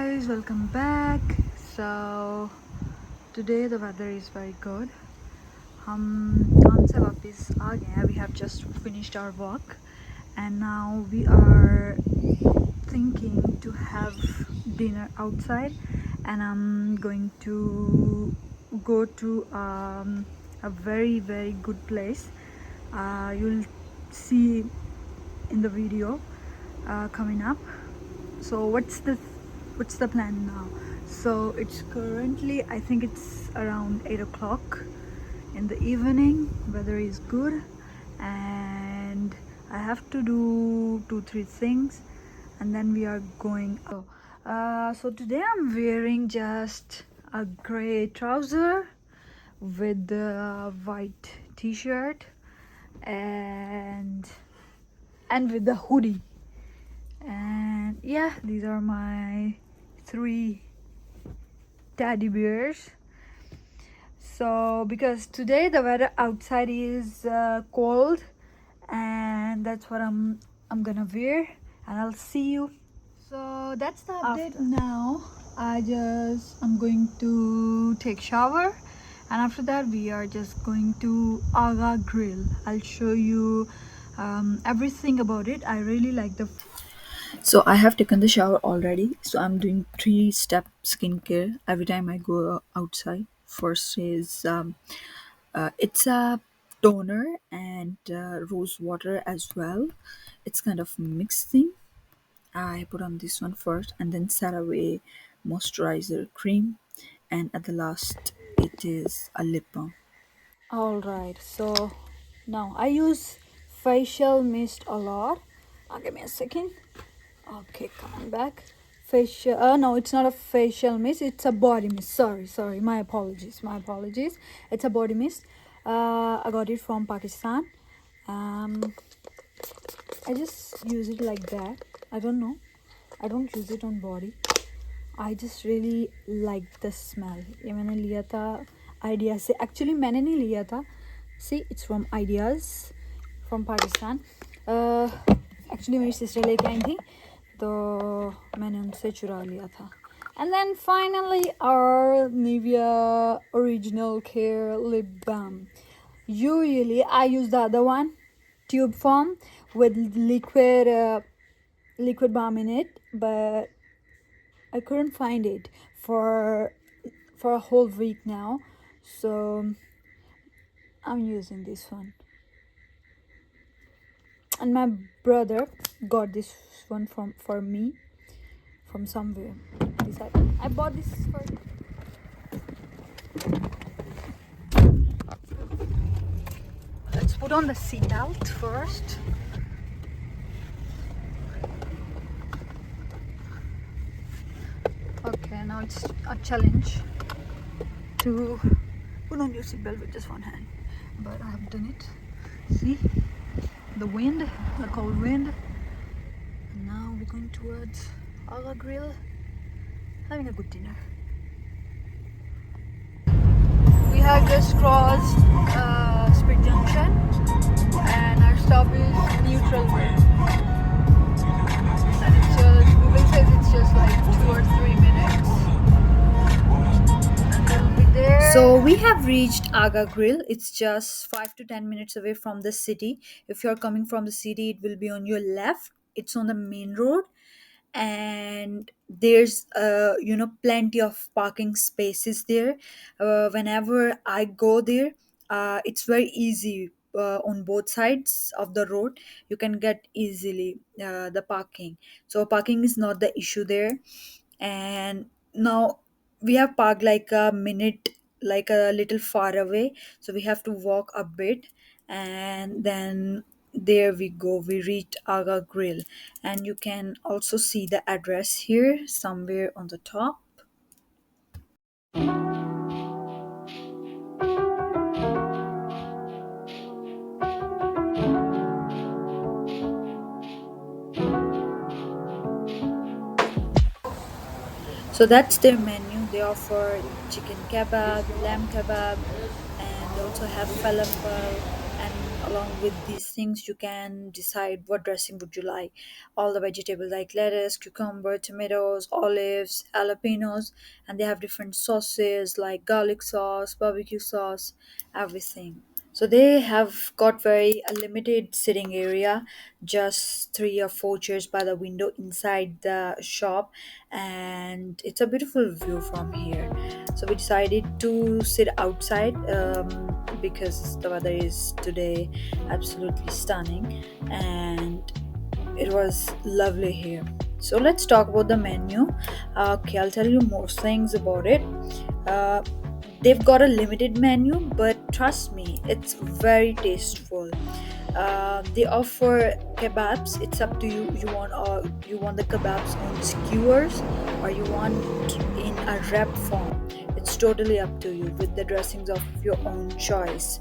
guys, welcome back. So today the weather is very good. हम काम से वापस आ गए हैं. We have just finished our walk and now we are thinking to have dinner outside, and I'm going to go to a very good place. You'll see in the video coming up. So what's the plan now? So it's currently, I think it's around 8 o'clock in the evening. Weather is good and I have to do 2-3 things and then we are going. So today I'm wearing just a gray trouser with the white t-shirt and with the hoodie. And yeah, these are my 3 teddy bears. So because today the weather outside is cold, and that's what I'm gonna wear, and I'll see you. So that's the update. Now I'm going to take shower, and after that we are just going to Agha Grill. I'll show you everything about it. I really like the. So I have taken the shower already. So I'm doing 3-step skincare every time I go outside. First is it's a toner and rose water as well. It's kind of mixed thing. I put on this one first and then CeraVe moisturizer cream, and at the last it is a lip balm. All right, so now I use facial mist a lot. Give me a second. Okay, coming back. Facial. No, it's not a facial mist. It's a body mist. Sorry. My apologies. It's a body mist. I got it from Pakistan. I just use it like that. I don't know. I don't use it on body. I just really like the smell. ये मैंने लिया था Idea से. Actually मैंने नहीं लिया था. See, it's from Ideas from Pakistan. Actually मेरी sister लेके आई थी, तो मैंने उनसे चुरा लिया था. And then finally our Nivea Original Care Lip Balm. Usually I use the other one, tube form with liquid balm in it, but I couldn't find it for a whole week now, so I'm using this one. And my brother got this one for me from somewhere. I bought this for. Let's put on the seatbelt first. Okay, now it's a challenge to put on your seatbelt with just one hand, but I have done it. See the wind, the cold wind. And now we're going towards Agha Grill, having a good dinner. We have just crossed Speed Junction, and our stop is Neutral Bay. And it's just, Google says it's just like 2 or 3 minutes. And we'll be there. So we have reached Agha Grill. It's just 5 to 10 minutes away from the city. If you're coming from the city, it will be on your left. It's on the main road, and there's plenty of parking spaces there. Whenever I go there, it's very easy. On both sides of the road you can get easily the parking, so parking is not the issue there. And now we have parked like a minute, like a little far away, so we have to walk a bit, and then there we go, we reached Agha Grill. And you can also see the address here somewhere on the top. So that's their menu. They offer chicken kebab, lamb kebab, and they also have falafel and a along with these things you can decide what dressing would you like. All the vegetables like lettuce, cucumber, tomatoes, olives, jalapenos, and they have different sauces like garlic sauce, barbecue sauce, everything. So they have got very a limited sitting area, just three or four chairs by the window inside the shop, and it's a beautiful view from here. So we decided to sit outside because the weather is today absolutely stunning, and it was lovely here. So let's talk about the menu. Okay, I'll tell you more things about it. Uh, they've got a limited menu, but trust me, it's very tasteful. They offer kebabs. It's up to you. You want the kebabs on skewers, or you want in a wrap form. It's totally up to you with the dressings of your own choice.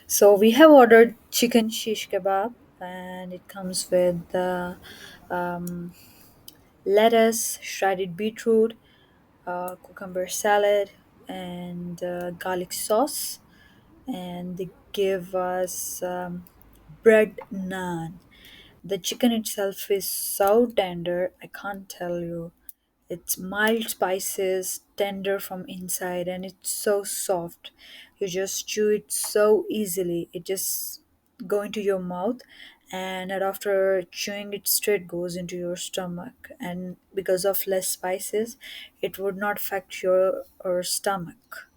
So we have ordered chicken shish kebab, and it comes with um, lettuce, shredded beetroot, cucumber salad, and garlic sauce. And they give us bread naan. The chicken itself is so tender, I can't tell you. It's mild spices, tender from inside, and it's so soft. You just chew it so easily. It just go into your mouth, and after chewing it straight goes into your stomach. And because of less spices, it would not affect your stomach.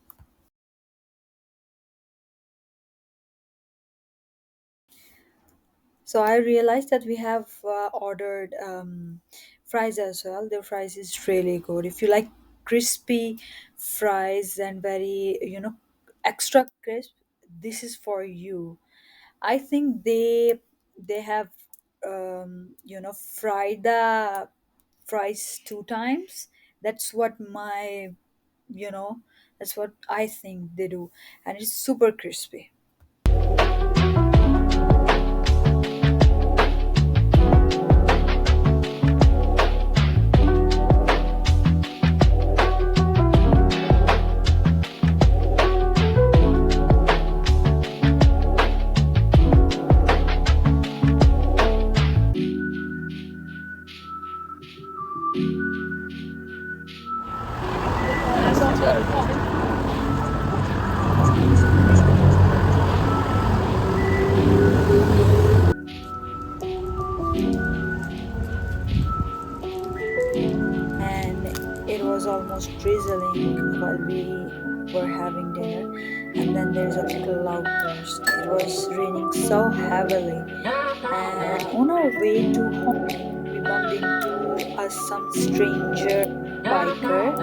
So I realized that we have ordered fries as well. The fries is really good. If you like crispy fries and very, extra crisp, this is for you. I think they have fried the fries two times. That's what my you know that's what I think they do, and it's super crispy. And it was almost drizzling while we were having dinner, and then there's a little outburst. It was raining so heavily, and on our way to home we bumped into some stranger biker,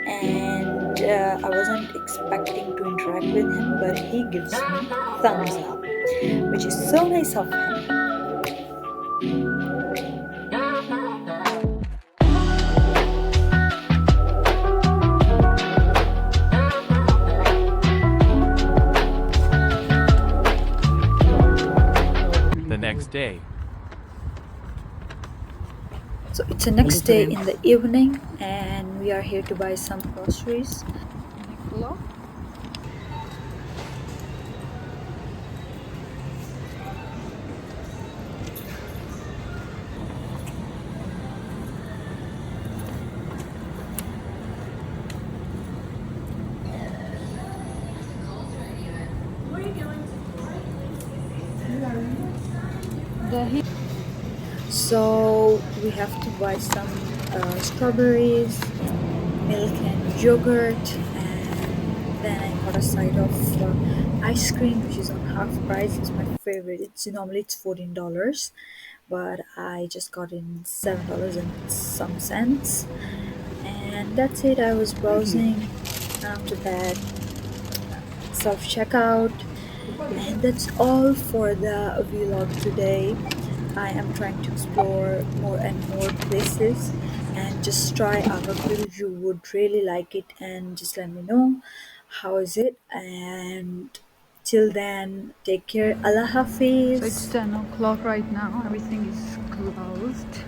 and I wasn't expecting to interact with him, but he gives me thumbs up, which is so nice of him. The next day, So it's the next day in the evening, and we are here to buy some groceries. So we have to buy some strawberries, milk and yogurt, and then I got a side of ice cream, which is on half price. It's my favorite. It's normally it's $14, but I just got in $7 and some cents, and that's it. I was browsing. After that, self checkout. And that's all for the vlog today. I am trying to explore more and more places and just try Agha Grill. You would really like it, and just let me know how is it. And till then, take care. Allah So it's Hafiz. 10 o'clock right now. Everything is closed.